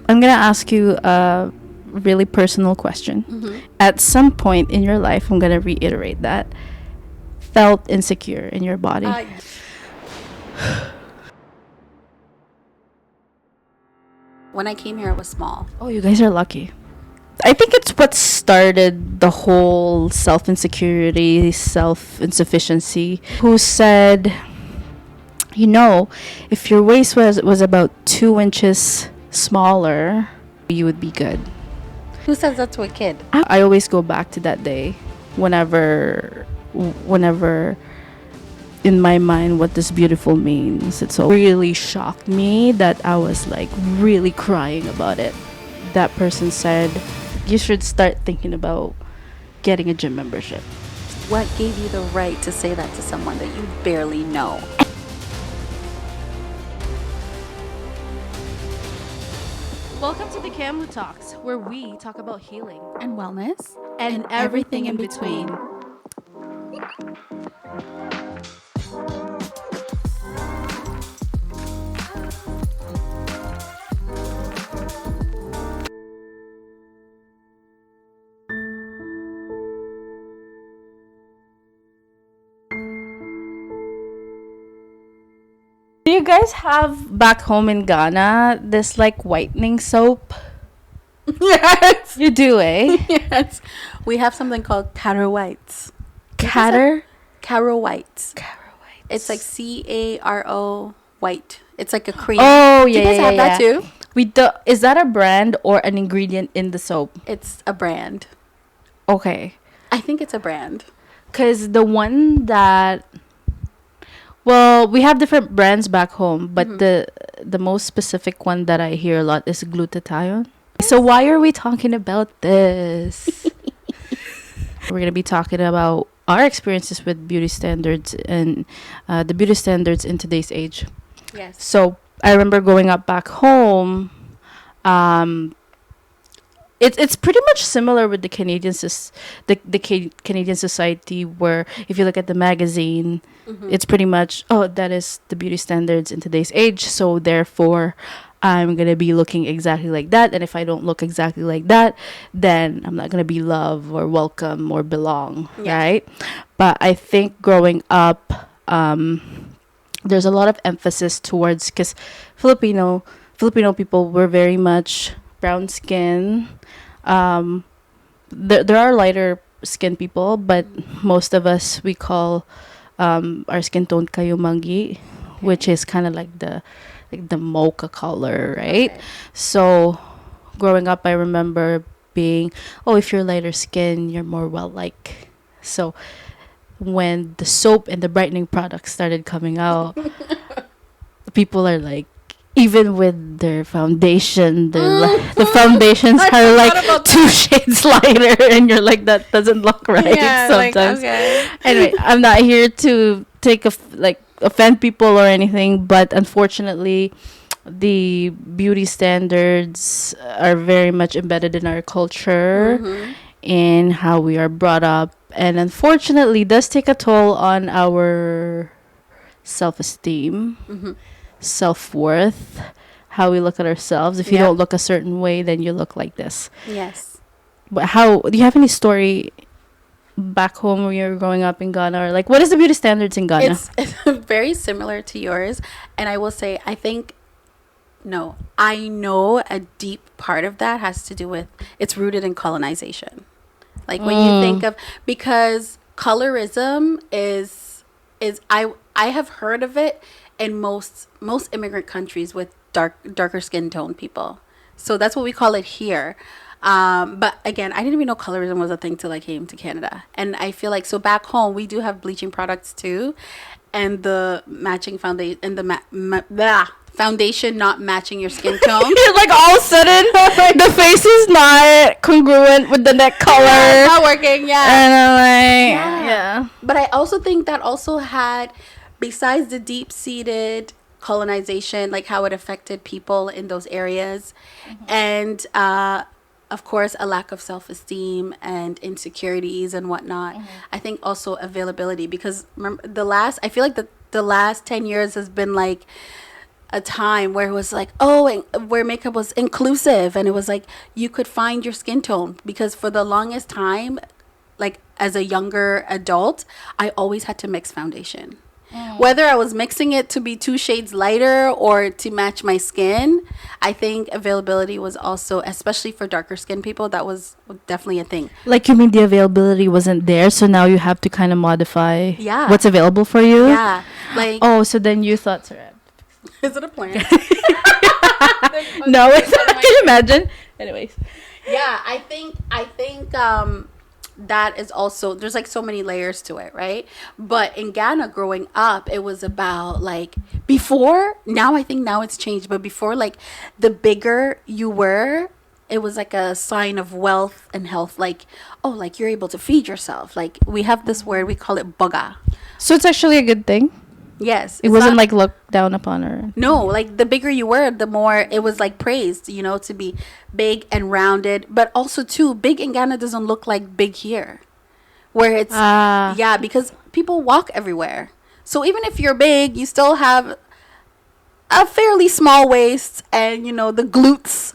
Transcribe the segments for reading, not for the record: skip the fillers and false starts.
I'm gonna ask you a really personal question. At some point in your life, I'm gonna reiterate that, felt insecure in your body. When I came here, I was small. Oh, you guys are lucky. I think it's what started the whole self insecurity, self insufficiency. Who said, if your waist was about 2 inches smaller, you would be good. Who says that to a kid? I always go back to that day whenever in my mind what this beautiful means. It so really shocked me that I was like really crying about it. That person said, you should start thinking about getting a gym membership. What gave you the right to say that to someone that you barely know? Welcome to the Camu Talks, where we talk about healing And wellness. and everything in between. Do you guys have back home in Ghana this like whitening soap? Yes. You do, eh? Yes. We have something called Caro Whites. Catter? Caro Whites. Caro white. It's like CARO white. It's like a cream. Oh, Do yeah, you guys yeah, have yeah. that too? We do. Is that a brand or an ingredient in the soap? It's a brand. Okay. I think it's a brand. Because the one that... Well, we have different brands back home, but the most specific one that I hear a lot is glutathione. So why are we talking about this? We're going to be talking about our experiences with beauty standards and the beauty standards in today's age. Yes. So I remember growing up back home. It's pretty much similar with the Canadian society, where if you look at the magazine, it's pretty much, oh, that is the beauty standards in today's age. So therefore, I'm gonna be looking exactly like that, and if I don't look exactly like that, then I'm not gonna be loved or welcome or belong, right? But I think growing up, there's a lot of emphasis towards, because Filipino people were very much brown skin. There are lighter skin people, but most of us, we call our skin tone kayumangi, which is kind of like the mocha color, right? Okay. So growing up, I remember being, oh, if you're lighter skin, you're more well like. So when the soap and the brightening products started coming out, people are like, even with their foundation, the foundations are like 2 shades lighter, and you're like, that doesn't look right sometimes. okay. Anyway, I'm not here to offend people or anything, but unfortunately, the beauty standards are very much embedded in our culture, in how we are brought up, and unfortunately does take a toll on our self-esteem, self-worth, how we look at ourselves. If you don't look a certain way, then you look like this. Yes. But how do you have any story back home when you were growing up in Ghana, or like what is the beauty standards in Ghana? It's very similar to yours, and I will say I know a deep part of that has to do with, it's rooted in colonization. Like when you think of, because colorism is I have heard of it in most immigrant countries with darker skin tone people. So that's what we call it here. But again, I didn't even know colorism was a thing till I came to Canada. And I feel like, so back home, we do have bleaching products too. And the matching foundation, and the foundation not matching your skin tone. You're like, all of a sudden, the face is not congruent with the neck color. Yeah, not working, yeah. And I'm like, yeah. But I also think that also had, besides the deep-seated colonization, like how it affected people in those areas, and of course a lack of self-esteem and insecurities and whatnot. I think also availability, because remember, I feel like the last 10 years has been like a time where it was like, oh, and where makeup was inclusive, and it was like you could find your skin tone, because for the longest time, like as a younger adult, I always had to mix foundation. Whether I was mixing it to be 2 shades lighter or to match my skin, I think availability was also, especially for darker skin people, that was definitely a thing. Like, you mean the availability wasn't there, so now you have to kind of modify Yeah. what's available for you? Yeah. Like, Oh, so then you thought, sorry. is it a plant? No, it's not. Can you imagine? Anyways. Yeah, I think that is also, there's like so many layers to it, right? But in Ghana growing up, it was about like, before, now I think now it's changed, but before, like, the bigger you were, it was like a sign of wealth and health, like, oh, like you're able to feed yourself. Like, we have this word, we call it boga. So it's actually a good thing? Yes. It wasn't like looked down upon or... No, like the bigger you were, the more it was like praised, you know, to be big and rounded. But also, too, big in Ghana doesn't look like big here. Where it's, yeah, because people walk everywhere. So even if you're big, you still have a fairly small waist, and, you know, the glutes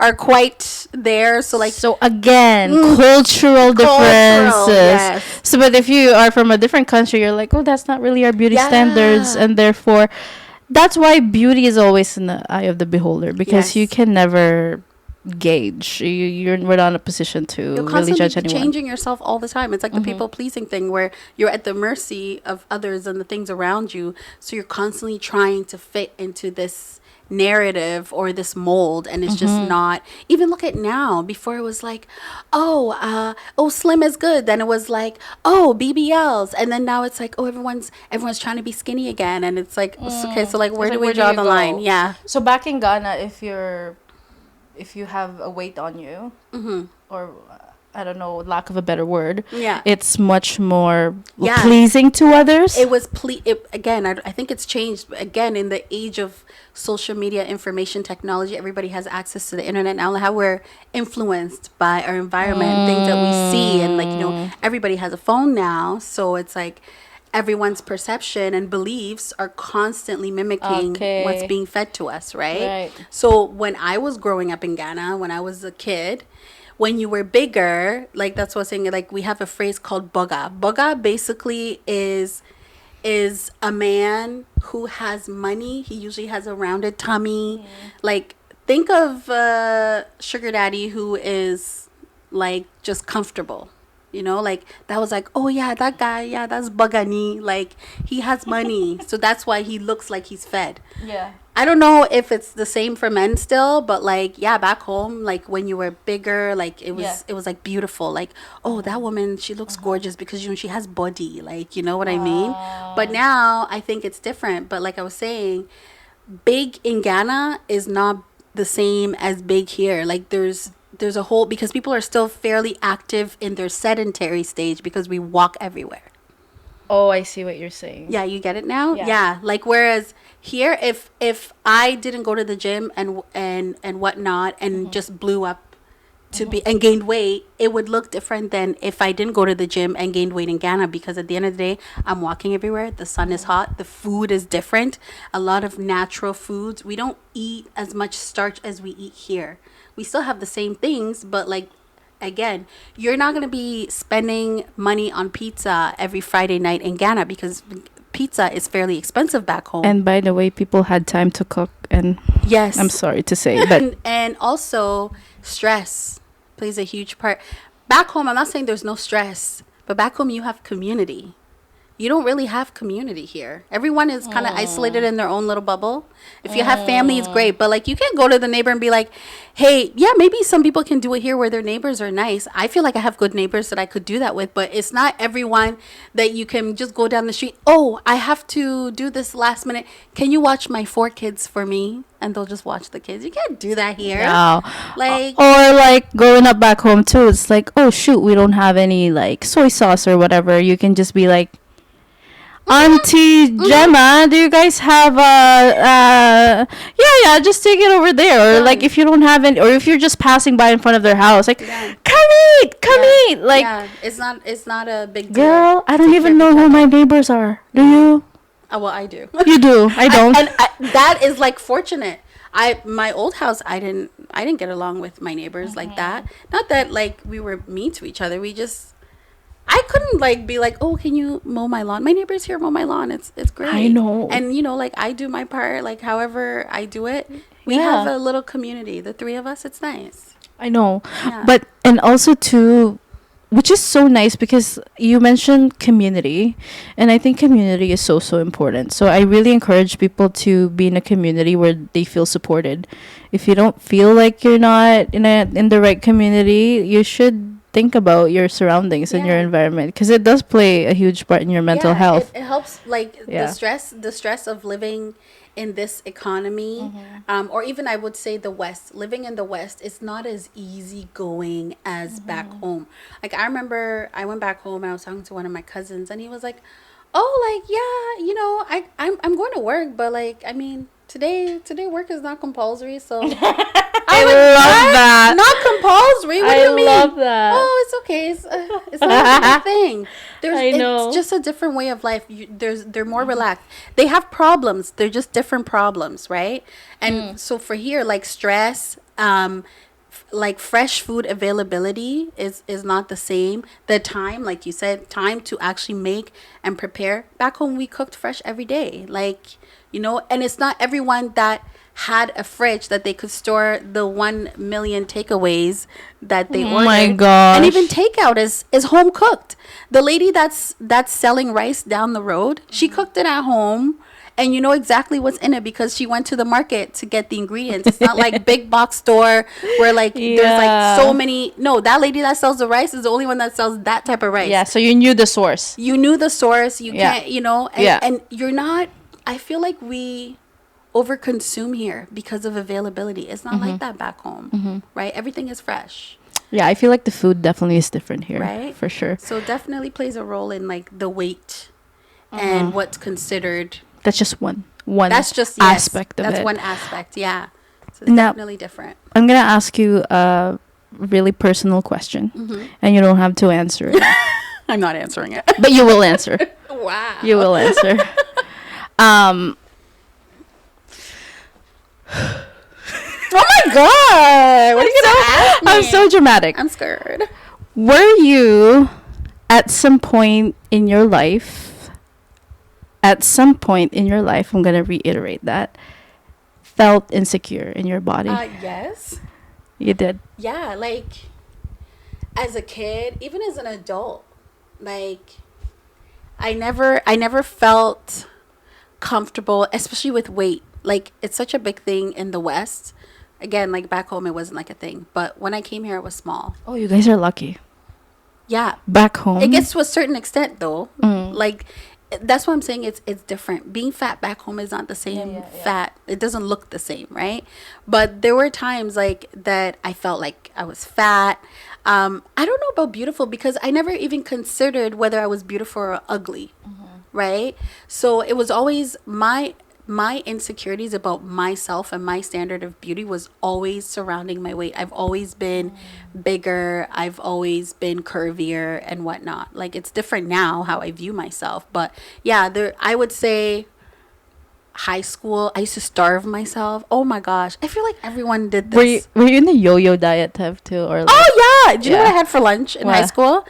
are quite there. So, like, So again, cultural differences. Yes. So, but if you are from a different country, you're like, oh, that's not really our beauty standards, and therefore, that's why beauty is always in the eye of the beholder, because you can never gauge. We're not in a position to you're really judge anyone. changing yourself all the time. It's like the people pleasing thing, where you're at the mercy of others and the things around you. So you're constantly trying to fit into this narrative or this mold, and it's just not. Even look at now. Before, it was like, oh, slim is good. Then it was like, oh, BBLs, and then now it's like, oh, everyone's trying to be skinny again, and it's like, okay, so like, where do we draw the line? Yeah. So back in Ghana, if you have a weight on you, or I don't know, lack of a better word, it's much more pleasing to others. It was again. I think it's changed again in the age of social media, information technology. Everybody has access to the internet now. How we're influenced by our environment, things that we see, and, like, you know, everybody has a phone now, so it's like everyone's perception and beliefs are constantly mimicking what's being fed to us, right? So when I was growing up in Ghana, when I was a kid, when you were bigger, like, that's what I was saying, like, we have a phrase called boga. Boga basically is a man who has money. He usually has a rounded tummy. Like, think of sugar daddy who is, like, just comfortable. You know, like, that was like, oh, yeah, that guy, yeah, that's Bagani. Like, he has money. So that's why he looks like he's fed. Yeah. I don't know if it's the same for men still, but, like, yeah, back home, like, when you were bigger, like, it was like beautiful. Like, oh, that woman, she looks gorgeous because, you know, she has body. Like, you know what I mean? But now I think it's different. But like I was saying, big in Ghana is not the same as big here. Like, there's a whole, because people are still fairly active in their sedentary stage because we walk everywhere. Oh, I see what you're saying. Yeah, you get it now? Yeah. Like, whereas here, if I didn't go to the gym and whatnot, and just blew up to be and gained weight, it would look different than if I didn't go to the gym and gained weight in Ghana, because at the end of the day, I'm walking everywhere. The sun is hot. The food is different. A lot of natural foods. We don't eat as much starch as we eat here. We still have the same things, but, like, again, you're not going to be spending money on pizza every Friday night in Ghana, because pizza is fairly expensive back home. And by the way, people had time to cook, and yes, I'm sorry to say, but and also stress plays a huge part. Back home, I'm not saying there's no stress, but back home you have community. You don't really have community here. Everyone is kind of isolated in their own little bubble. If you have family, it's great. But, like, you can't go to the neighbor and be like, hey, yeah, maybe some people can do it here where their neighbors are nice. I feel like I have good neighbors that I could do that with. But it's not everyone that you can just go down the street. Oh, I have to do this last minute. Can you watch my 4 kids for me? And they'll just watch the kids. You can't do that here. No. Like, or, like, growing up back home, too, it's like, oh, shoot, we don't have any, like, soy sauce or whatever. You can just be like, Auntie Gemma, do you guys have yeah, just take it over there. Or like, if you don't have any, or if you're just passing by in front of their house, like, come eat. Like, it's not a big deal. Girl, I don't even know who my neighbors are. Do you? Well, I do. You do. I don't. That is like fortunate. My old house, I didn't get along with my neighbors like that. Not that like we were mean to each other. I couldn't like be like, oh, can you mow my lawn? My neighbors here mow my lawn. It's great. I know. And like I do my part. Like however I do it, we Yeah. have a little community. The three of us. It's nice. I know. Yeah. But, and also too, which is so nice because you mentioned community, and I think community is so, so important. So I really encourage people to be in a community where they feel supported. If you don't feel like you're not in the right community, you should think about your surroundings and your Yeah. environment, because it does play a huge part in your mental Yeah, health. It helps like Yeah. the stress of living in this economy, or even I would say the West. Living in the West is not as easy going as back home. Like I remember I went back home and I was talking to one of my cousins, and he was like, "Oh, like yeah, I'm going to work, but like I mean today work is not compulsory, so." I love that. Not compulsory. What do I you mean? love that. Oh, it's okay. It's not a big thing. I know. It's just a different way of life. They're more relaxed. They have problems. They're just different problems, right? And so for here, like stress, like fresh food availability is not the same. The time, like you said, time to actually make and prepare. Back home, we cooked fresh every day. Like, and it's not everyone that had a fridge that they could store the 1 million takeaways that they ordered. Oh my gosh. And even takeout is home cooked. The lady that's selling rice down the road, she cooked it at home, and you know exactly what's in it because she went to the market to get the ingredients. It's not like big box store where like there's like so many. No, that lady that sells the rice is the only one that sells that type of rice. Yeah, so you knew the source. You knew the source. You Yeah. can't, and, Yeah. and you're not. I feel like we overconsume here because of availability. It's not like that back home, right? Everything is fresh, Yeah, I feel like the food definitely is different here. right? For sure. So definitely plays a role in like the weight and what's considered. That's just one That's just yes, aspect of that's it. one aspect, yeah. So it's Now- definitely different. I'm going to ask you a really personal question, and you don't have to answer it. I'm not answering it. But you will answer. Wow. You will answer. Oh my god! What are you gonna ask me? I'm so dramatic. I'm scared. Were you at some point in your life, I'm going to reiterate that, felt insecure in your body? Yes. You did. Yeah, like as a kid, even as an adult, like I never felt comfortable, especially with weight. Like it's such a big thing in the West. Again, like back home, it wasn't like a thing. But when I came here, I was small. Oh, you guys are lucky. Yeah, Back home. it gets to a certain extent though. Mm. Like that's why I'm saying it's different. Being fat back home is not the same fat. It doesn't look the same, right? But there were times like that I felt like I was fat. I don't know about beautiful because I never even considered whether I was beautiful or ugly, right? So it was always my insecurities about myself and my standard of beauty was always surrounding my weight. I've always been bigger. I've always been curvier and whatnot. Like it's different now how I view myself. But yeah, I would say high school, I used to starve myself. Oh my gosh. I feel like everyone did this. Were you in the yo-yo diet type too? Or like, Oh yeah. Do you know Yeah. what I had for lunch in high What? school?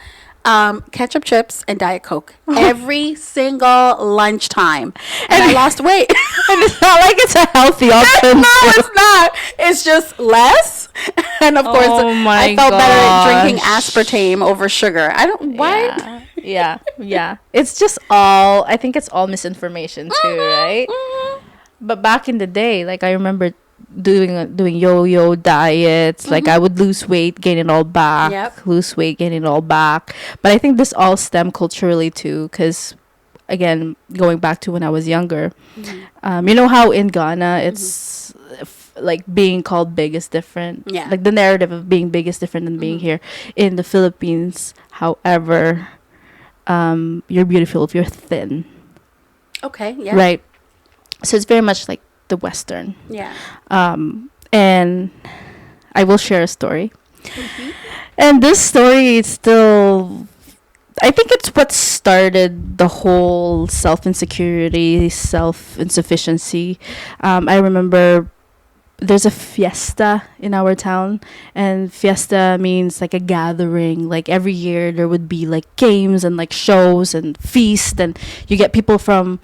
Ketchup chips and Diet Coke every single lunchtime, and I lost weight. And it's not like it's a healthy option. No, it's not. It's just less, and of course, Oh my I felt better at drinking gosh. aspartame over sugar. I don't. What? Yeah. It's just all, I think it's all misinformation too, right? But back in the day, like I remember doing yo-yo diets. Like I would lose weight, gain it all back. Yep. Lose weight, gain it all back. But I think this all stemmed culturally too, because again, going back to when I was younger, you know how in Ghana it's like being called big is different. Yeah. Like the narrative of being big is different than being here. In the Philippines, however, you're beautiful if you're thin, Okay. Yeah. right? So it's very much like the Western. Yeah. And I will share a story. And this story is still I think it's what started the whole self insecurity, self insufficiency. I remember there's a fiesta in our town, and fiesta means like a gathering. Like every year there would be like games and like shows and feast, and you get people from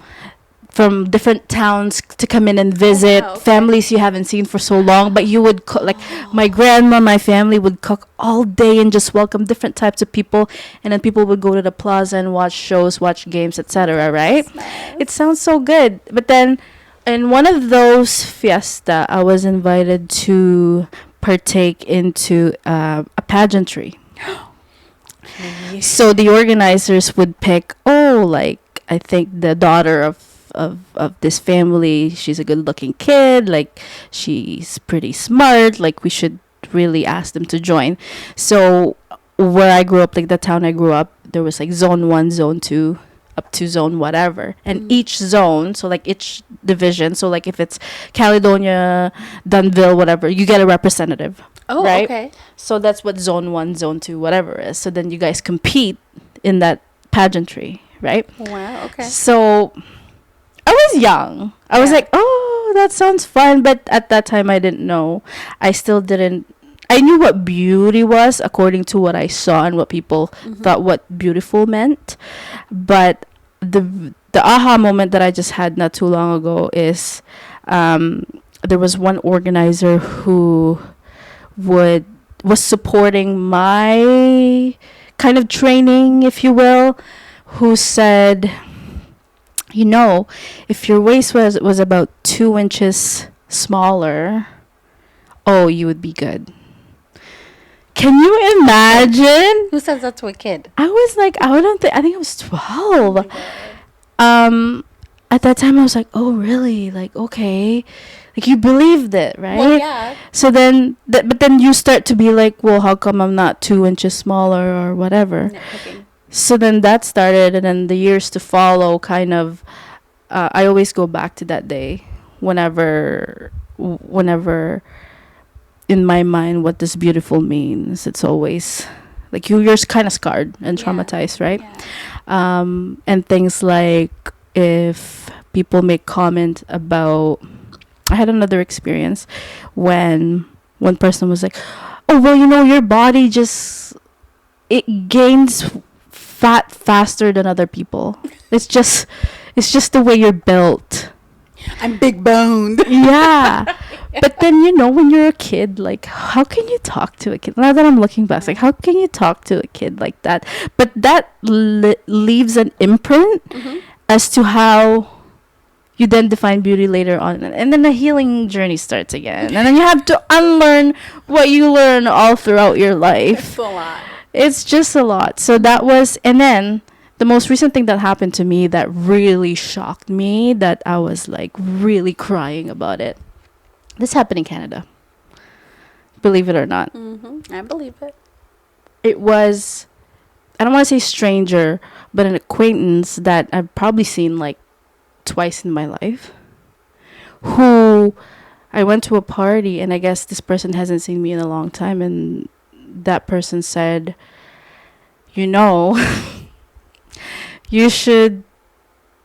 different towns to come in and visit wow, okay. families you haven't seen for so long. But you would cook, like my grandma, my family would cook all day and just welcome different types of people, and then people would go to the plaza and watch shows, watch games, etc., right? Nice. It sounds so good. But then in one of those fiesta, I was invited to partake into a pageantry. So the organizers would pick, oh, like I think the daughter of this family, she's a good looking kid, like she's pretty smart, like we should really ask them to join. So where I grew up, like the town I grew up, there was like zone 1, zone 2, up to zone whatever, and each zone, so like each division, so like if it's Caledonia, Dunville, whatever, you get a representative. Oh, right? okay. So that's what zone 1, zone 2, whatever is. So then you guys compete in that pageantry, right? Wow, okay. So I was young. I was Yeah. like, oh, that sounds fun. But at that time, I didn't know. I still didn't. I knew what beauty was according to what I saw and what people thought what beautiful meant. But the aha moment that I just had not too long ago is there was one organizer who was supporting my kind of training, if you will, who said, you know, if your waist was about 2 inches smaller, oh, you would be good. Can you imagine? Who says that to a kid? I was like, I think I was 12. At that time I was like, oh really? Like, okay. Like you believed it, right? Well, yeah. So then, but then you start to be like, well, how come I'm not 2 inches smaller or whatever? Nitpicking. So then that started, and then the years to follow kind of, I always go back to that day whenever in my mind what this beautiful means. It's always like you're kind of scarred and Yeah. traumatized, right? Yeah. And things like if people make comment about, I had another experience when one person was like, oh, well, you know, your body just, it gains fat faster than other people. It's just the way you're built. I'm big boned. Yeah. But then, you know, when you're a kid, like, how can you talk to a kid? Now that I'm looking back, it's like, how can you talk to a kid like that? But that leaves an imprint as to how you then define beauty later on. And then the healing journey starts again. And then you have to unlearn what you learn all throughout your life. It's a lot. It's just a lot. So that was, and then the most recent thing that happened to me that really shocked me, that I was like really crying about it. This happened in Canada. Believe it or not. I believe it. It was, I don't want to say stranger, but an acquaintance that I've probably seen like twice in my life, who I went to a party, and I guess this person hasn't seen me in a long time, and that person said, you know, you should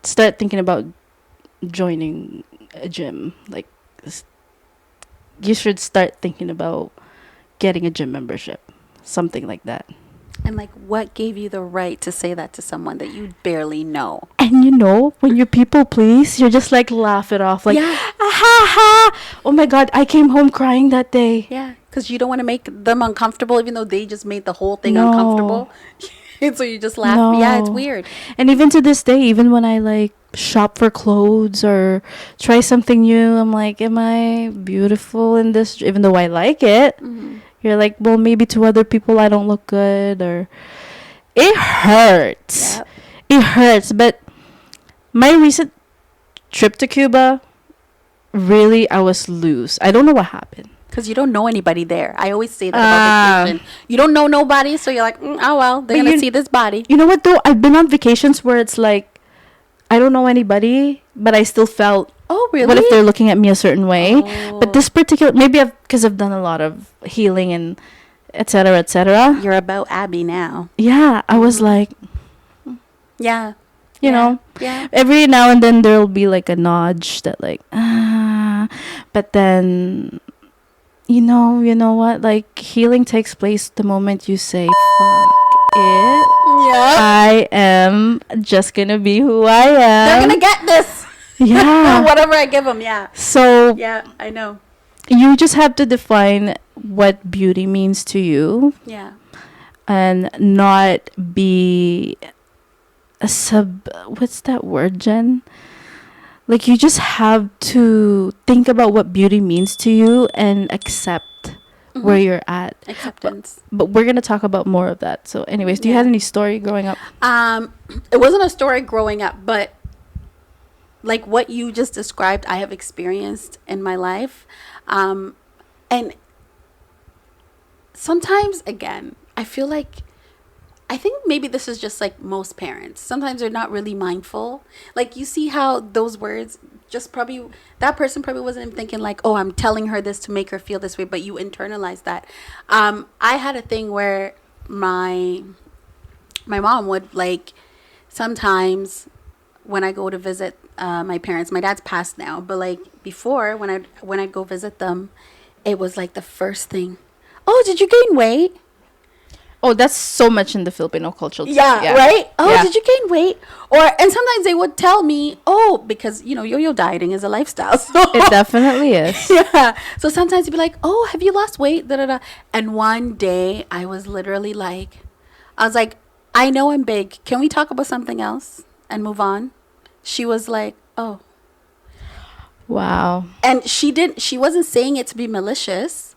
start thinking about joining a gym. Like, you should start thinking about getting a gym membership, something like that. And like, what gave you the right to say that to someone that you barely know? And you know, when you're people please, you're just like laugh it off, like, Yeah. ah, ha, ha. Oh my God, I came home crying that day. Yeah, because you don't want to make them uncomfortable, even though they just made the whole thing No. uncomfortable. And so you just laugh. No. Yeah, it's weird. And even to this day, even when I like shop for clothes or try something new, I'm like, am I beautiful in this? Even though I like it, you're like, well, maybe to other people I don't look good, or it hurts. Yep. It hurts. But my recent trip to Cuba, really, I was loose. I don't know what happened. Because you don't know anybody there. I always say that about vacation. You don't know nobody, so you're like, oh, well, they're But going to see this body. You know what, though? I've been on vacations where it's like, I don't know anybody, but I still felt, Oh, really? what if they're looking at me a certain way? Oh. But this particular, maybe because I've done a lot of healing and et cetera, et cetera. You're about Abby now. Yeah, I was like, Yeah. You Yeah. know, Yeah. every now and then there'll be like a nudge that like, but then you know what? Like healing takes place the moment you say, "Fuck it, Yeah. I am just gonna be who I They're am." gonna get this. Yeah. Whatever I give them. Yeah. So Yeah. I know. you just have to define what beauty means to you Yeah. and not be a sub. What's that word, Jen? Like you just have to think about what beauty means to you and accept where you're at. Acceptance. But we're gonna talk about more of that. So, anyways, do you Yeah. have any story growing up? It wasn't a story growing up, but like what you just described, I have experienced in my life. And sometimes, again, I feel like I think maybe this is just like most parents. Sometimes they're not really mindful. Like you see how those words just probably that person probably wasn't even thinking like, oh, I'm telling her this to make her feel this way, but you internalize that. I had a thing where my mom would like sometimes when I go to visit my parents. My dad's passed now, but like before when I'd go visit them, it was like the first thing. Oh, did you gain weight? Oh, that's so much in the Filipino culture. Too. Yeah, right? Oh, Yeah. did you gain weight? And sometimes they would tell me, oh, because, yo-yo dieting is a lifestyle. So, It definitely is. yeah. So sometimes you'd be like, oh, have you lost weight? Da, da, da. And one day I was literally like, I know I'm big. Can we talk about something else and move on? She was like, oh. Wow. And she wasn't saying it to be malicious,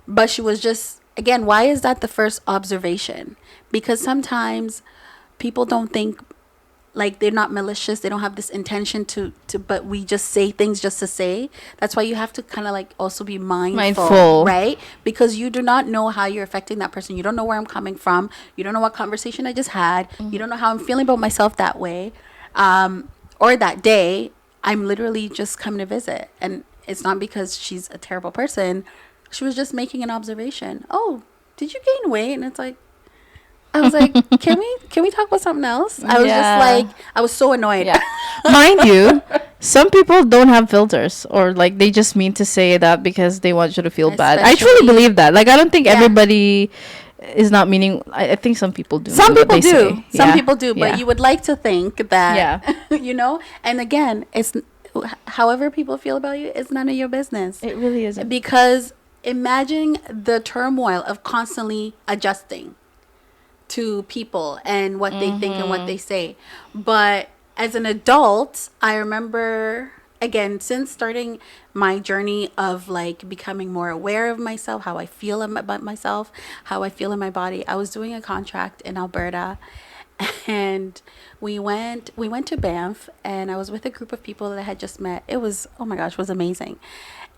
but she was just, again, why is that the first observation? Because sometimes people don't think, like, they're not malicious, they don't have this intention to but we just say things just to say. That's why you have to kind of like also be mindful, right? Because you do not know how you're affecting that person. You don't know where I'm coming from. You don't know what conversation I just had. You don't know how I'm feeling about myself that way, or that day. I'm literally just coming to visit, and it's not because she's a terrible person. She was just making an observation. Oh, did you gain weight? And it's like, I was like, can we talk about something else? I was just like, I was so annoyed. Yeah. Mind you, some people don't have filters, or like they just mean to say that because they want you to feel bad. I truly Especially- believe that. Like I don't think Yeah. everybody is not meaning. I think some people do. Some what people they do. say. Some Yeah. people do, but Yeah. you would like to think that, Yeah. you know. And again, it's however people feel about you, it's none of your business. It really isn't. Because imagine the turmoil of constantly adjusting to people and what they think and what they say. But as an adult, I remember, again, since starting my journey of like becoming more aware of myself, how I feel about myself, how I feel in my body, I was doing a contract in Alberta, and we went to Banff, and I was with a group of people that I had just met. It was, oh my gosh, it was amazing.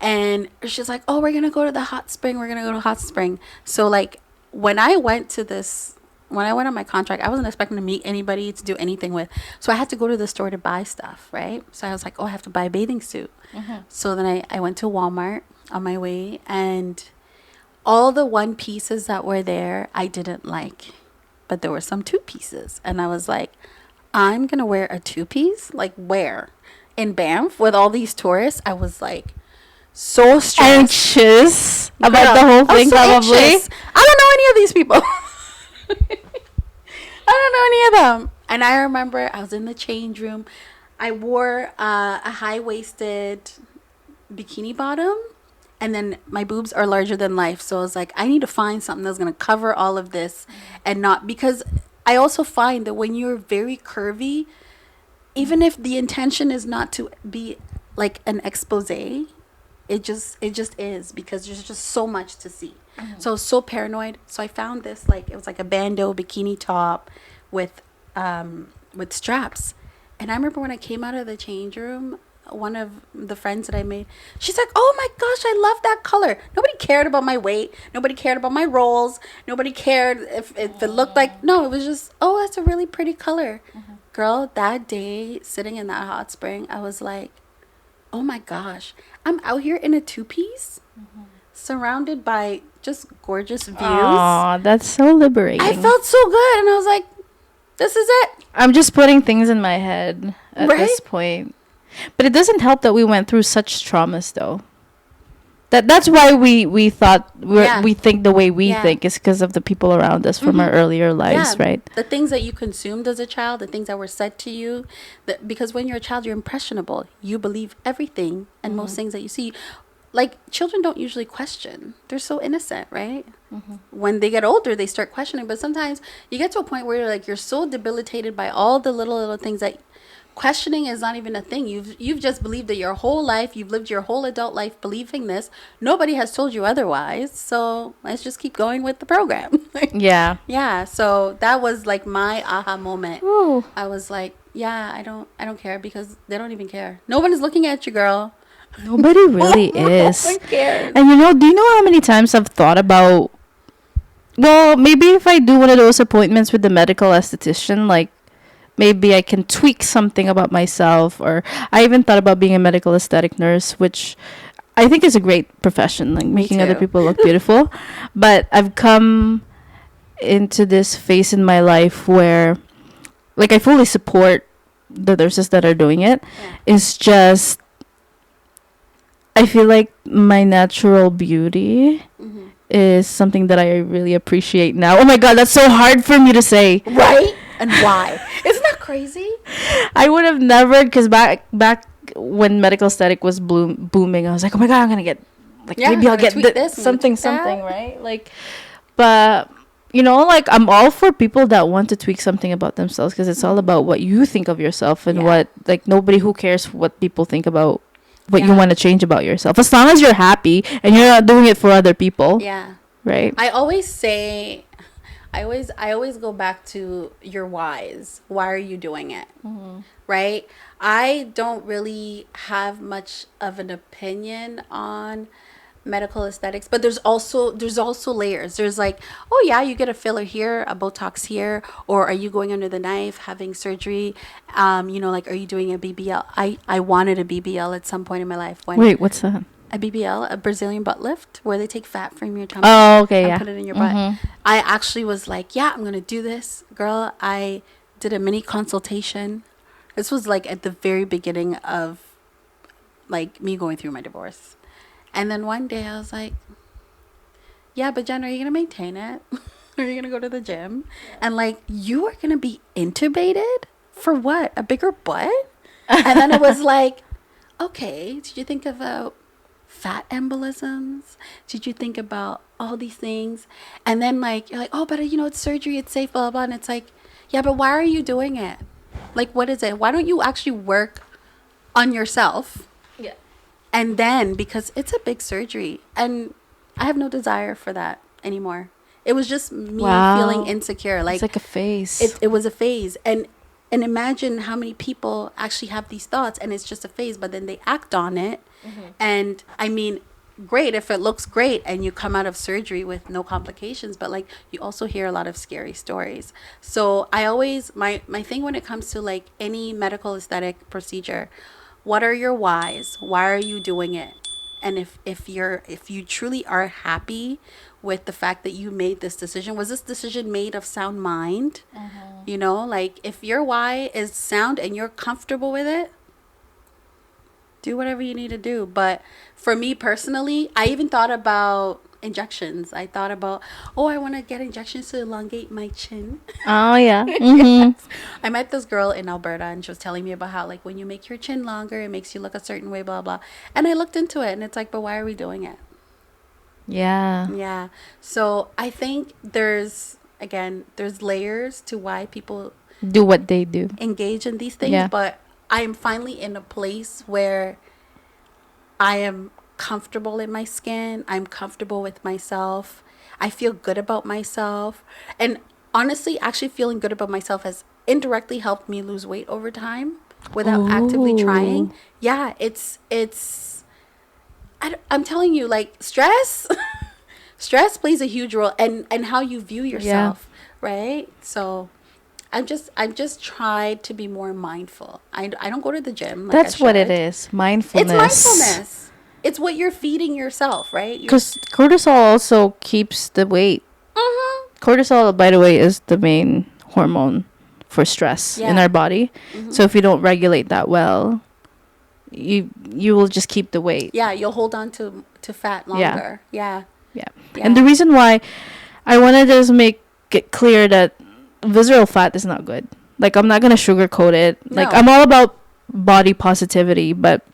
And she's like, oh, we're gonna go to the hot spring, so like when I went on my contract, I wasn't expecting to meet anybody, to do anything with. So I had to go to the store to buy stuff, right? So I was like, oh, I have to buy a bathing suit. So then I went to Walmart on my way, and all the one pieces that were there, I didn't like. But there were some two pieces. And I was like, I'm going to wear a two piece? Like where? In Banff with all these tourists? I was like so stressed. Anxious about the whole thing, so probably. anxious. I don't know any of these people. I don't know any of them. And I remember I was in the change room. I wore a high-waisted bikini bottom, and then my boobs are larger than life. So I was like, I need to find something that's going to cover all of this, and not, because I also find that when you're very curvy, even if the intention is not to be like an expose, it just is, because there's just so much to see. So I was so paranoid. So I found this, like, it was like a bandeau bikini top with straps. And I remember when I came out of the change room, one of the friends that I made, she's like, oh my gosh, I love that color. Nobody cared about my weight. Nobody cared about my rolls. Nobody cared if it looked like, no, it was just, oh, that's a really pretty color. Girl, that day sitting in that hot spring, I was like, oh my gosh, I'm out here in a two-piece, surrounded by just gorgeous views. Aw, that's so liberating. I felt so good, and I was like, This is it. I'm just putting things in my head at Right? this point. But it doesn't help that we went through such traumas, though. That's why we thought Yeah. we think the way we Yeah. think is because of the people around us from our earlier lives, right? The things that you consumed as a child, the things that were said to you, that because when you're a child, you're impressionable. You believe everything and most things that you see. Like children don't usually question. They're so innocent, right? When they get older, they start questioning. But sometimes you get to a point where you're so debilitated by all the little things that questioning is not even a thing. You've just believed that your whole life, you've lived your whole adult life believing this. Nobody has told you otherwise. So let's just keep going with the program. Yeah. Yeah. So that was like my aha moment. Ooh. I was like, yeah, I don't care because they don't even care. No one is looking at you, girl. Nobody really is. No one cares. And do you know how many times I've thought about, well, maybe if I do one of those appointments with the medical esthetician, like maybe I can tweak something about myself, or I even thought about being a medical aesthetic nurse, which I think is a great profession, like making other too. people look beautiful. But I've come into this phase in my life where, like, I fully support the nurses that are doing it. Yeah. It's just, I feel like my natural beauty is something that I really appreciate now. Oh my God, that's so hard for me to say. Right? And why? Isn't that crazy? I would have never, because back when medical aesthetic was booming, I was like, oh my God, I'm gonna get, like, Yeah, maybe I'll I'm get gonna tweak this and something, tweak that. right? Like, but like, I'm all for people that want to tweak something about themselves, because it's all about what you think of yourself and Yeah. what, like, nobody who cares what people think about what you Yeah. want to change about yourself, as long as you're happy and you're not doing it for other people. Yeah. Right. I always say, I always go back to your whys. Why are you doing it? Right? I don't really have much of an opinion on medical aesthetics, but there's also layers. There's like, oh yeah, you get a filler here, a Botox here, or are you going under the knife, having surgery? Like, are you doing a BBL? I wanted a BBL at some point in my life. Wait, what's that? A BBL, a Brazilian butt lift, where they take fat from your tummy Oh, okay, and yeah. put it in your butt. I actually was like, yeah, I'm going to do this. Girl, I did a mini consultation. This was like at the very beginning of like me going through my divorce. And then one day I was like, yeah, but Jen, are you going to maintain it? Are you going to go to the gym? And like, you are going to be intubated? For what? A bigger butt? And then it was like, okay, did you think about fat embolisms? Did you think about all these things? And then like, you're like, oh, but it's surgery, it's safe, blah, blah, blah. And it's like, yeah, but why are you doing it? Like, what is it? Why don't you actually work on yourself? Yeah. And then, because it's a big surgery, and I have no desire for that anymore. It was just me feeling insecure. Like, it's like a phase. it was a phase. And imagine how many people actually have these thoughts and it's just a phase, but then they act on it. And I mean, great if it looks great and you come out of surgery with no complications, but like, you also hear a lot of scary stories. So I always, my thing when it comes to like any medical aesthetic procedure, what are your whys? Why are you doing it? And if you truly are happy with the fact that you made this decision, was this decision made of sound mind? Like, if your why is sound and you're comfortable with it, do whatever you need to do. But for me personally, I even thought about injections. I thought about, oh, I want to get injections to elongate my chin. Oh, yeah. Yes. I met this girl in Alberta and she was telling me about how, like, when you make your chin longer, it makes you look a certain way, blah, blah. And I looked into it and it's like, but why are we doing it? Yeah. Yeah. So I think there's layers to why people Do what they do. engage in these things. Yeah. But I'm finally in a place where I am comfortable in my skin. I'm comfortable with myself. I feel good about myself. And honestly, actually feeling good about myself has indirectly helped me lose weight over time without actively trying. Yeah, I'm telling you, like, stress plays a huge role, and how you view yourself, right? So I'm just tried to be more mindful. I don't go to the gym. Like, That's what it is. Mindfulness. It's mindfulness. It's what you're feeding yourself, right? Because cortisol also keeps the weight. Cortisol, by the way, is the main hormone for stress in Yeah. our body. So if you don't regulate that well, you will just keep the weight. Yeah, you'll hold on to fat longer. Yeah. Yeah. Yeah. And the reason why I want to just make it clear that visceral fat is not good. Like, I'm not going to sugarcoat it. Like, No. I'm all about body positivity, but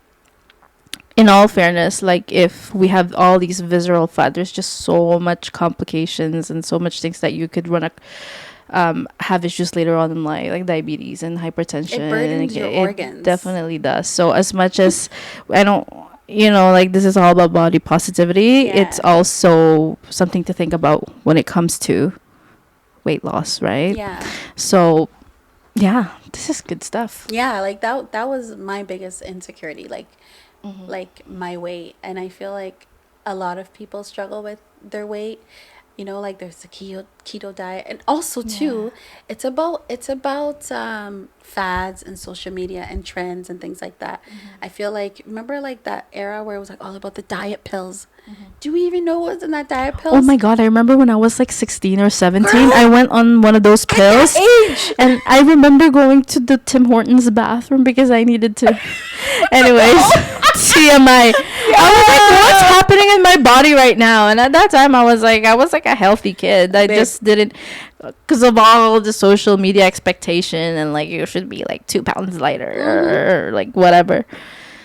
in all fairness, like, if we have all these visceral fat, there's just so much complications and so much things that you could have issues later on in life, like diabetes and hypertension. It burdens your It organs. definitely does. So as much as I don't, like, this is all about body positivity, Yeah. it's also something to think about when it comes to weight loss, right? Yeah. So, yeah, this is good stuff. Yeah, like that was my biggest insecurity, like my weight. And I feel like a lot of people struggle with their weight. Like there's the keto diet, and also too, it's about fads and social media and trends and things like that. I feel like, remember like that era where it was like all about the diet pills. Do we even know what was in that diet pills? Oh my god, I remember when I was like 16 or 17, Girl, I went on one of those pills. age. And I remember going to the Tim Hortons bathroom because I needed to. Anyways, TMI. I was like, what's happening in my body right now? And at that time, I was like a healthy kid. I just didn't, because of all the social media expectation and like you should be like 2 pounds lighter or like whatever.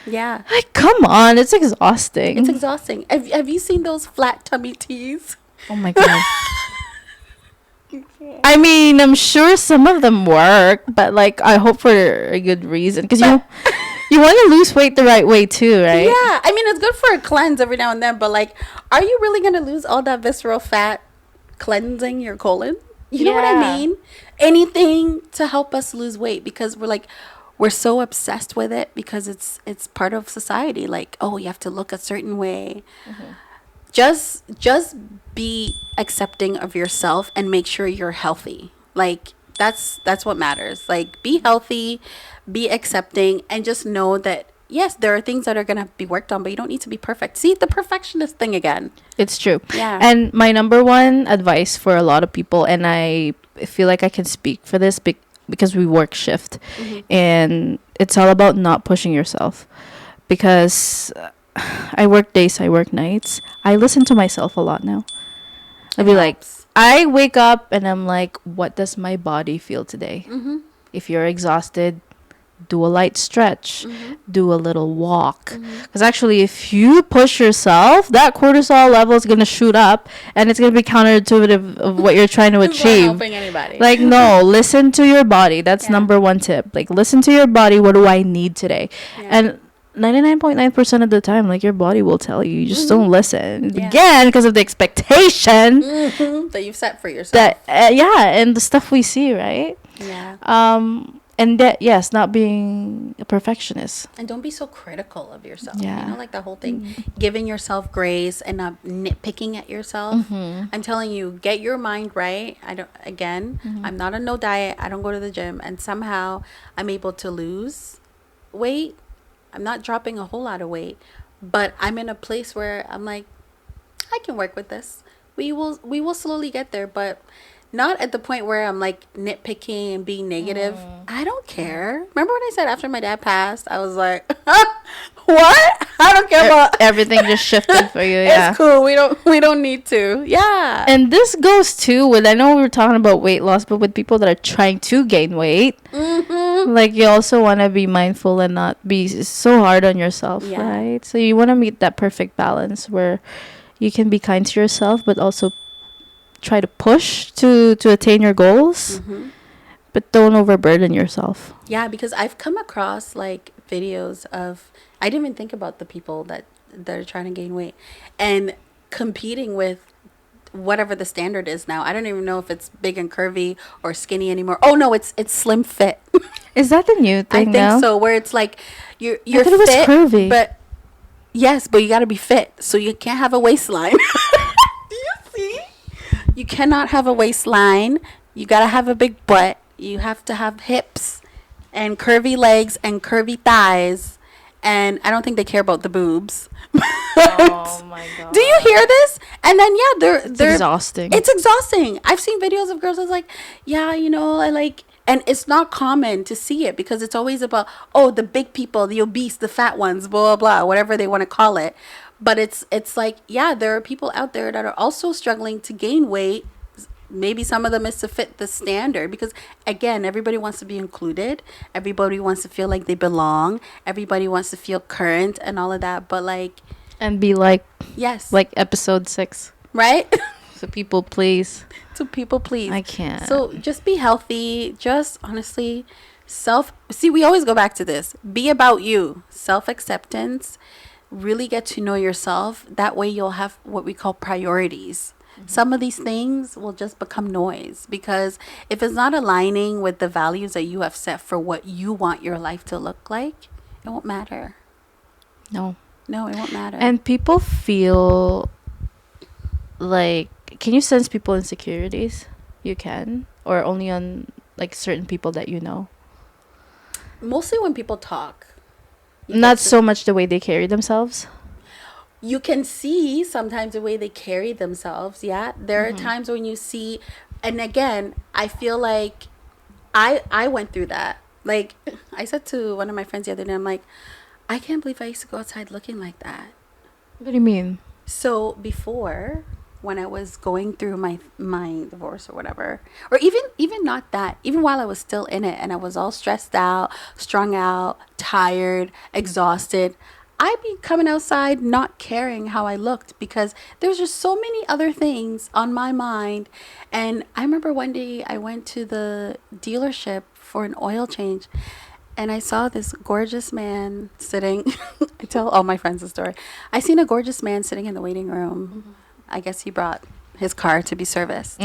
Yeah. Like, come on, it's exhausting. It's exhausting. Have you seen those flat tummy teas? Oh my god. I mean, I'm sure some of them work, but like I hope for a good reason, because you want to lose weight the right way too, right? Yeah, I mean, it's good for a cleanse every now and then, but like, are you really gonna lose all that visceral fat cleansing your colon? You know what I Yeah. mean? Anything to help us lose weight, because we're so obsessed with it because it's part of society. Like, oh, you have to look a certain way. Just be accepting of yourself and make sure you're healthy. Like, that's what matters. Like, be healthy, be accepting, and just know that yes, there are things that are going to be worked on, but you don't need to be perfect. See, the perfectionist thing again. It's true. Yeah. And my number one advice for a lot of people, and I feel like I can speak for this because we work shift, and it's all about not pushing yourself, because I work days, I work nights. I listen to myself a lot now. I'll be like, I wake up and I'm like, what does my body feel today? If you're exhausted, do a light stretch, do a little walk. Because actually, if you push yourself, that cortisol level is going to shoot up, and it's going to be counterintuitive of what you're trying to It's not achieve. helping anybody. Like, no, listen to your body. That's number one tip. Like, listen to your body. What do I need today? And 99.9% of the time, like, your body will tell you. You just don't listen. Yeah. Again, because of the expectation that you've set for yourself. that, and the stuff we see, right? Yeah. And that, yes, not being a perfectionist. And don't be so critical of yourself. Yeah. Like that whole thing, giving yourself grace and not nitpicking at yourself. I'm telling you, get your mind right. I'm not on no diet. I don't go to the gym, and somehow I'm able to lose weight. I'm not dropping a whole lot of weight, but I'm in a place where I'm like, I can work with this. We will slowly get there, but not at the point where I'm like nitpicking and being negative. I don't care. Remember when I said after my dad passed, I was like, what? I don't care about Everything just shifted for you. Yeah. It's cool. We don't need to. Yeah. And this goes too with, I know we were talking about weight loss, but with people that are trying to gain weight, like, you also want to be mindful and not be so hard on yourself, right? So you want to meet that perfect balance where you can be kind to yourself, but also try to push to attain your goals, but don't overburden yourself. Yeah, because I've come across like videos of, I didn't even think about the people that are trying to gain weight and competing with whatever the standard is now. I don't even know if it's big and curvy or skinny anymore. Oh no, it's slim fit. Is that the new thing I think now? so, where it's like you're thought it was fit, curvy. but yes, but you got to be fit, so you can't have a waistline. Do you see? You cannot have a waistline. You got to have a big butt. You have to have hips and curvy legs and curvy thighs. And I don't think they care about the boobs. Oh my god. Do you hear this? And then they're exhausting. It's exhausting. I've seen videos of girls that's like, yeah, I like And it's not common to see it because it's always about, oh, the big people, the obese, the fat ones, blah, blah, blah, whatever they want to call it. But it's like, yeah, there are people out there that are also struggling to gain weight. Maybe some of them is to fit the standard because, again, everybody wants to be included. Everybody wants to feel like they belong. Everybody wants to feel current and all of that. But like, And be like, yes, like episode 6. right? So people please. To people please. I can't. So just be healthy. Just honestly, see, we always go back to this. Be about you. Self-acceptance. Really get to know yourself. That way you'll have what we call priorities. Some of these things will just become noise because if it's not aligning with the values that you have set for what you want your life to look like, it won't matter. No. No, it won't matter. And people feel like, can you sense people insecurities? You can, or only on like certain people that you know? Mostly when people talk. Not so much the way they carry themselves. You can see sometimes the way they carry themselves. Yeah, there are times when you see, and again, I feel like I went through that. Like I said to one of my friends the other day, I'm like, I can't believe I used to go outside looking like that. What do you mean? So before, when I was going through my divorce or whatever, or even not that, even while I was still in it and I was all stressed out, strung out, tired, exhausted, I'd be coming outside not caring how I looked because there's just so many other things on my mind. And I remember one day I went to the dealership for an oil change and I saw this gorgeous man sitting. I tell all my friends the story. I seen a gorgeous man sitting in the waiting room. I guess he brought his car to be serviced.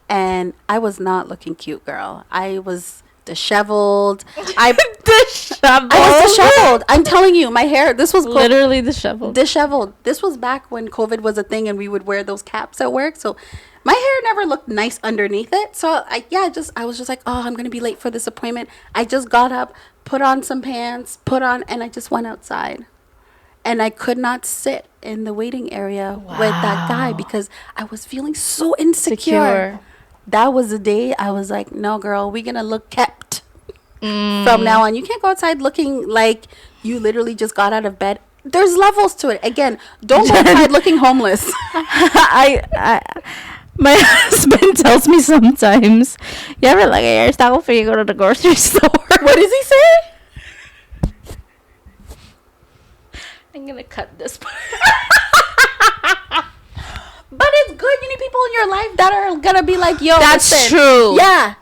And I was not looking cute, girl. I was disheveled. Disheveled. I was disheveled. I'm telling you, my hair, this was Literally disheveled. disheveled. This was back when COVID was a thing and we would wear those caps at work. So my hair never looked nice underneath it. So I was just like, oh, I'm going to be late for this appointment. I just got up, put on some pants, and I just went outside. And I could not sit in the waiting area with that guy because I was feeling so insecure. That was the day I was like, no, girl, we're going to look kept from now on. You can't go outside looking like you literally just got out of bed. There's levels to it. Again, don't go outside looking homeless. My husband tells me sometimes, you ever like a hairstyle before you go to the grocery store? What does he say? I'm gonna cut this part. But it's good. You need people in your life that are gonna be like, yo, That's listen. true. Yeah.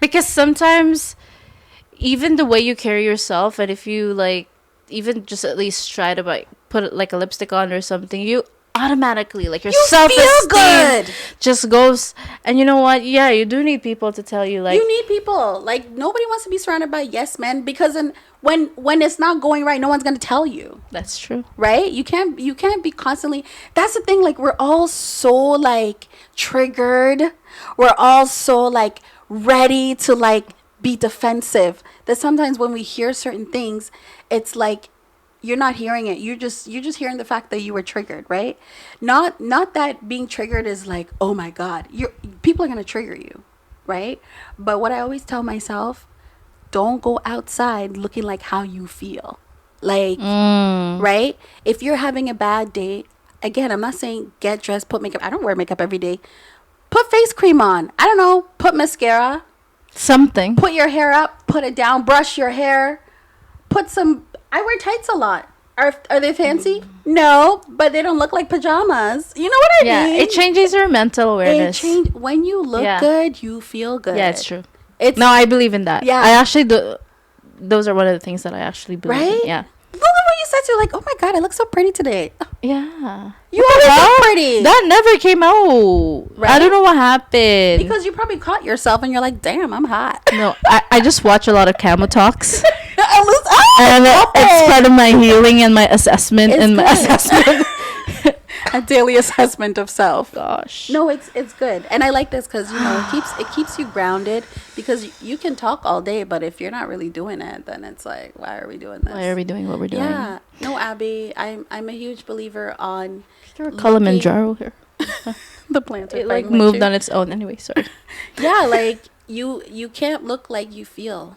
Because sometimes even the way you carry yourself, and if you like even just at least try to like put like a lipstick on or something, you automatically like your self-esteem good. just goes. And you know what, yeah, you do need people to tell you, like, You need people. Like, nobody wants to be surrounded by yes men because when it's not going right, no one's gonna tell you. that's true. Right? You can't be constantly. That's the thing. Like, we're all so like triggered. We're all so like ready to like be defensive that sometimes when we hear certain things, it's like you're not hearing it. You're just hearing the fact that you were triggered, right? Not that being triggered is like, oh my God, people are gonna trigger you, right? But what I always tell myself, don't go outside looking like how you feel. Like, right? If you're having a bad day, again, I'm not saying get dressed, put makeup. I don't wear makeup every day. Put face cream on. I don't know. Put mascara. Something. Put your hair up. Put it down. Brush your hair. Put some. I wear tights a lot. Are they fancy? No, but they don't look like pajamas. You know what I mean? Yeah, it changes your mental awareness. When you look good, you feel good. Yeah, it's true. No, I believe in that. Yeah. I actually do. Those are one of the things that I actually believe in. Right? Yeah. Look at what you said. You're like, oh my God, I look so pretty today. Yeah. You always look pretty. That never came out. Right? I don't know what happened. Because you probably caught yourself and you're like, damn, I'm hot. No, I just watch a lot of Camo Talks. And It's part of my healing and my assessment assessment. A daily assessment of self. Gosh. No, it's good. And I like this because, you know, it keeps you grounded because you can talk all day, but if you're not really doing it, then it's like, why are we doing this? Why are we doing what we're doing? Yeah. No, Abby, I'm a huge believer on Kilimanjaro here. the plants. It like moved on its own. Anyway, sorry. Yeah, like you can't look like you feel.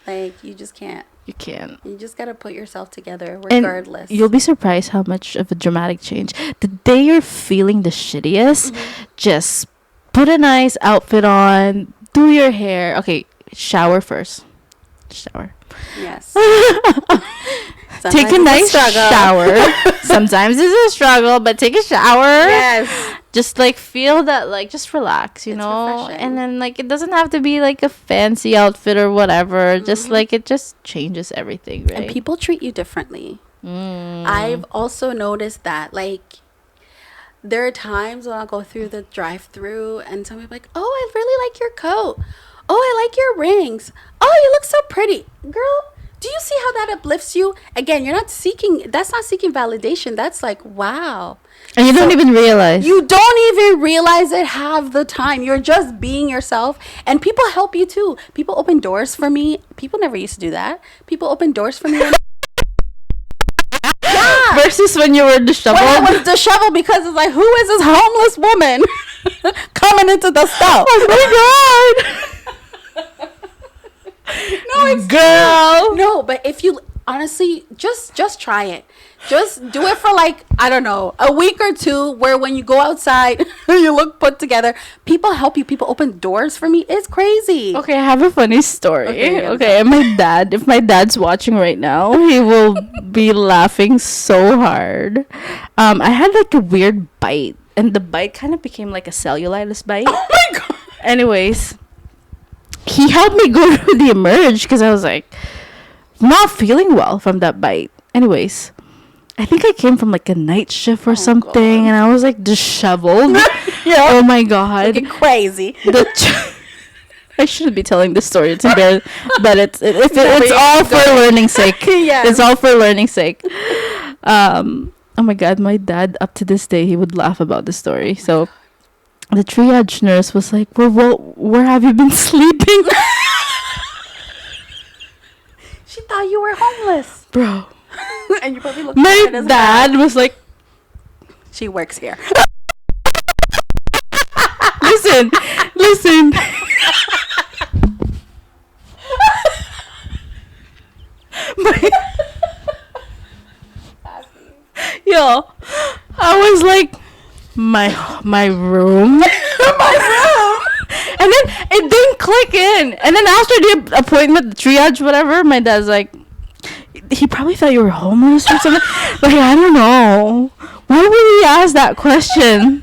Like, you just can't. You can't. You just gotta put yourself together And regardless. you'll be surprised how much of a dramatic change. The day you're feeling the shittiest, just put a nice outfit on, do your hair. Okay, shower first. Shower. Yes. Take a nice shower. Sometimes it's a struggle, but take a shower. Yes. Just like feel that, like, just relax, you It's know. refreshing. And then, like, it doesn't have to be like a fancy outfit or whatever. Just like it just changes everything, right? And people treat you differently. Mm. I've also noticed that, like, there are times when I'll go through the drive-through and somebody will be like, "Oh, I really like your coat. Oh, I like your rings. Oh, you look so pretty." Girl, do you see how that uplifts you? Again, that's not seeking validation. That's like, wow. And you don't even realize. You don't even realize it half the time. You're just being yourself. And people help you too. People open doors for me. People never used to do that. People open doors for me. Yeah. Versus when you were disheveled. When I was disheveled, because it's like, who is this homeless woman coming into the stuff? Oh my god. No, it's girl. No, but if you honestly just try it. Just do it for, like, I don't know, a week or two, where when you go outside you look put together. People help you. People open doors for me. It's crazy. Okay, I have a funny story. Okay, Okay, and if my dad's watching right now, he will be laughing so hard. I had like a weird bite, and the bite kind of became like a cellulitis bite. Oh my god. Anyways, he helped me go to the emerge because I was like not feeling well from that bite. Anyways, I think I came from like a night shift or something, God. and I was like disheveled. Yeah. Oh my god. Looking crazy. I shouldn't be telling this story. It's embarrassing, but it's you all for learning sake. Yes. It's all for learning sake. Oh my god, my dad, up to this day, he would laugh about the story. So the triage nurse was like, "Well, where have you been sleeping?" She thought you were homeless. Bro, And you probably looked my at it as dad was like, she works here. listen. Yo, I was like, my room. My room. And then it didn't click in. And then after the appointment, the triage, whatever, my dad's like, he probably thought you were homeless or something. Like, I don't know. Why would he ask that question?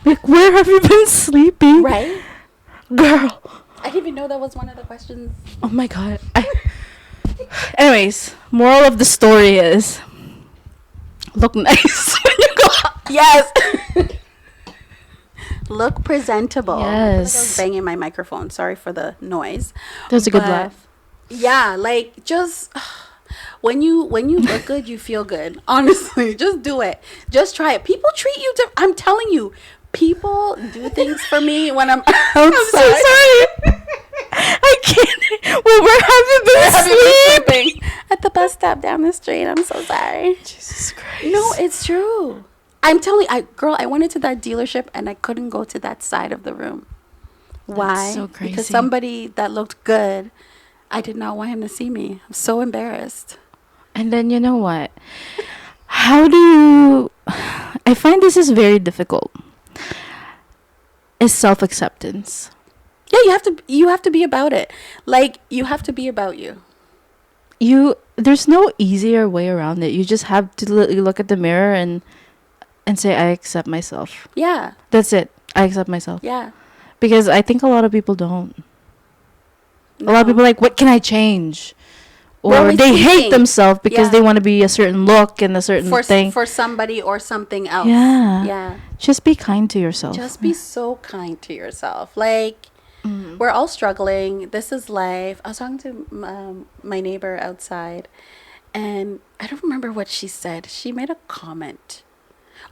Like, where have you been sleeping? Right? Girl. I didn't even know that was one of the questions. Oh my god. Anyways, moral of the story is, look nice when you go out. Yes. Look presentable. I Yes. was banging my microphone. Sorry for the noise. That was a good But, laugh. Yeah, like, just when you look good, you feel good. Honestly, just do it. Just try it. People treat you I'm telling you, people do things for me when I'm outside. I'm so sorry. I can't. Well, where have you been sleeping? At the bus stop down the street. I'm so sorry. Jesus Christ. No, it's true. I'm telling you, I went into that dealership and I couldn't go to that side of the room. Why? so crazy. Because somebody that looked good, I did not want him to see me. I'm so embarrassed. And then, you know what? How do you... I find this is very difficult. Is self-acceptance. Yeah, you have to be about it. Like, you have to be about you. There's no easier way around it. You just have to look at the mirror and say, I accept myself. Yeah. That's it. I accept myself. Yeah. Because I think a lot of people don't. No. A lot of people are like, what can I change? We're Or always they hate thinking. themselves because Yeah. they want to be a certain look and a certain thing. For somebody or something else. Yeah. Yeah. Just be kind to yourself. Just be so kind to yourself. Like, we're all struggling. This is life. I was talking to my neighbor outside, and I don't remember what she said. She made a comment.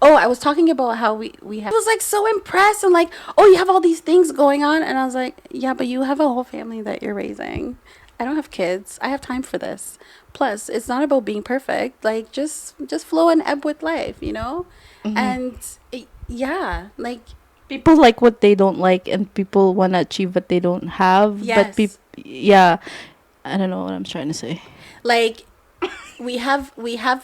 Oh, I was talking about how we have. I was like so impressed and like, oh, you have all these things going on, and I was like, yeah, but you have a whole family that you're raising. I don't have kids. I have time for this. Plus, it's not about being perfect. Like, just flow and ebb with life, you know. And yeah, like, People like what they don't like, and people want to achieve what they don't have. But Yes. yeah, I don't know what I'm trying to say. Like we have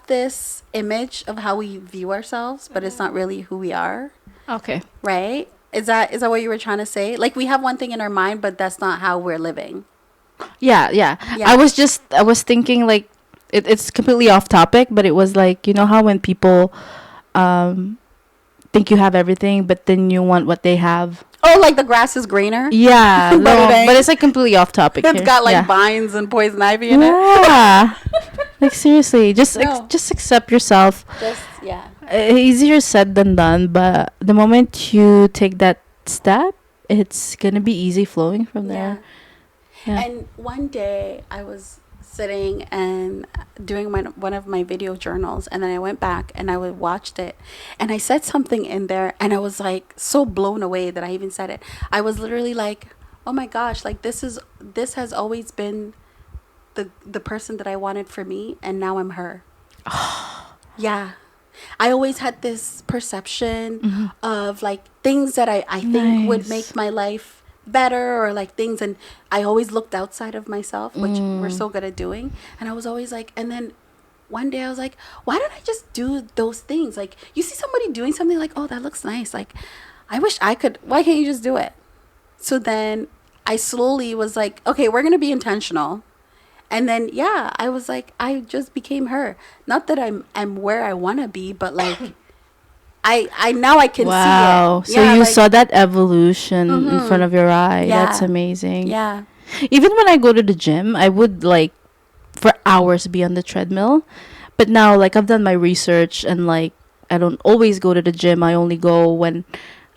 this image of how we view ourselves, but it's not really who we are, Okay. right? Is that what you were trying to say? Like we have one thing in our mind, but that's not how we're living. Yeah, yeah. Yeah. I was thinking like it's completely off topic, but it was like, you know how when people um think you have everything, but then you want what they have. Oh, like the grass is greener. Yeah, But no, it ain't. but it's like completely off topic It's here. got like yeah. vines and poison ivy in it. Yeah. Like seriously, No. just accept yourself. Just yeah. Easier said than done, but the moment you take that step, it's gonna be easy flowing from there. Yeah. And one day I was sitting and doing one of my video journals, and then I went back and I watched it, and I said something in there, and I was like so blown away that I even said it. I was literally like, "Oh my gosh! Like this has always been the person that I wanted for me, and now I'm her." Yeah. I always had this perception of like things that I think would Nice. make my life better, or like things, and I always looked outside of myself, which we're so good at doing. And I was always like, and then one day I was like, why don't I just do those things? Like you see somebody doing something like, oh, that looks nice. Like I wish I could. Why can't you just do it? So then I slowly was like, okay, we're going to be intentional. And then yeah, I was like, I just became her. Not that I'm where I want to be, but like I now I can Wow. see it. So Yeah, you like, saw that evolution in front of your eye. Yeah. That's amazing. yeah. Even when I go to the gym, I would like for hours be on the treadmill. But now like I've done my research, and like I don't always go to the gym. I only go when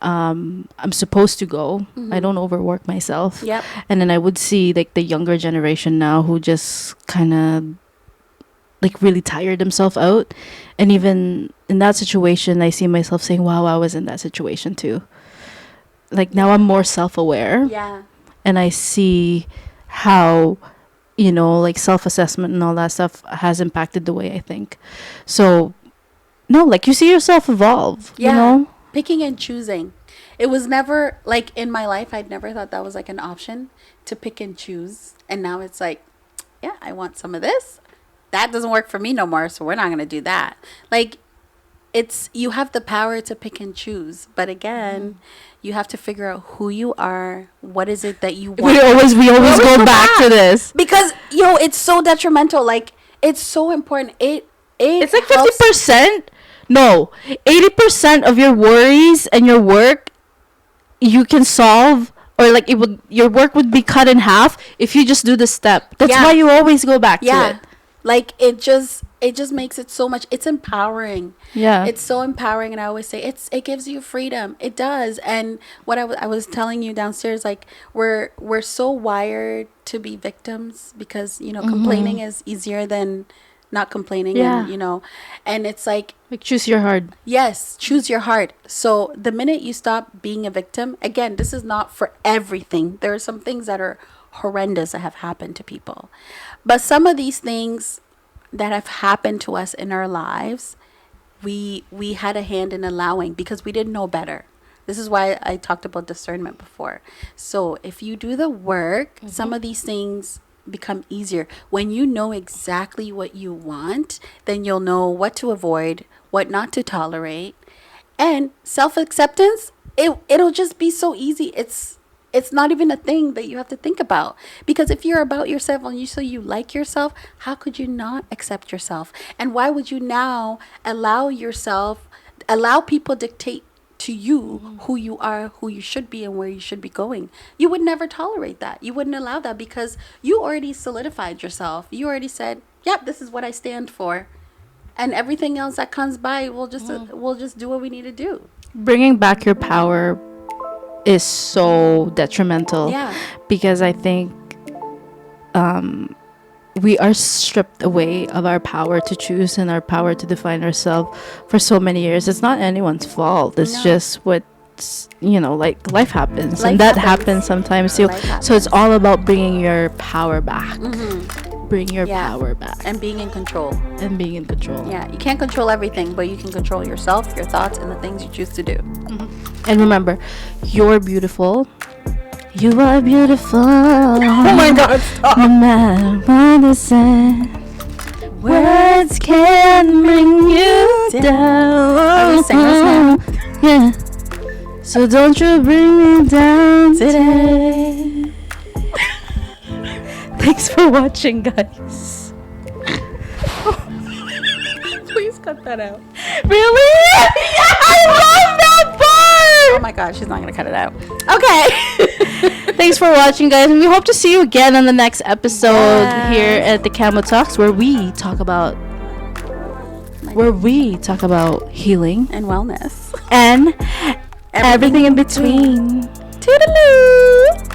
I'm supposed to go. I don't overwork myself. Yep. And then I would see like the younger generation now who just kind of like really tired themselves out. And even in that situation, I see myself saying, wow, I was in that situation too. Like now I'm more self-aware, Yeah. and I see how, you know, like self-assessment and all that stuff has impacted the way I think. So no, like you see yourself evolve, Yeah. you know? Picking and choosing. It was never like in my life, I'd never thought that was like an option to pick and choose. And now it's like, yeah, I want some of this. That doesn't work for me no more, so we're not going to do that. Like it's you have the power to pick and choose, but again, you have to figure out who you are, what is it that you want. We always go back to this. Because it's so detrimental. Like it's so important. It's like helps- 50%. No, 80% of your worries and your work you can solve, or like your work would be cut in half if you just do the step. That's Yeah. why you always go back to Yeah. it. Like it just makes it so much. It's empowering. Yeah. It's so empowering, and I always say it gives you freedom. It does. And what I was telling you downstairs, like we're so wired to be victims because complaining is easier than not complaining. Yeah. And and it's like, choose your heart. yes, choose your heart. So the minute you stop being a victim, again, this is not for everything. There are some things that are horrendous that have happened to people, but some of these things that have happened to us in our lives, we had a hand in allowing because we didn't know better. This is why I talked about discernment before. So if you do the work, some of these things become easier. When you know exactly what you want, then you'll know what to avoid, what not to tolerate. And self-acceptance, it'll just be so easy. It's not even a thing that you have to think about, because if you're about yourself and you like yourself, how could you not accept yourself? And why would you now allow people dictate to you who you are, who you should be, and where you should be going? You would never tolerate that. You wouldn't allow that because you already solidified yourself. You already said, yep, this is what I stand for. And everything else that comes by, we'll just do what we need to do. Bringing back your power is so detrimental. Yeah. Because I think we are stripped away of our power to choose and our power to define ourselves for so many years. It's not anyone's fault. It's No. just what's, like life happens. Life and that happens. happens sometimes too. Life So it's all about bringing your power back. bring your power back and being in control. and being in control. Yeah, you can't control everything, but you can control yourself, your thoughts, and the things you choose to do. And remember, you're beautiful. You are beautiful. Oh my God, stop. No matter what they say, words can bring you down. Are we singers now? Yeah. So don't you bring me down today. Thanks for watching, guys. Please cut that out. Really? I love that part. Oh my God, she's not gonna cut it out. Okay. Thanks for watching, guys, and we hope to see you again on the next episode here at the Camo Talks, where we talk about healing And wellness. and everything in between. Toodaloo.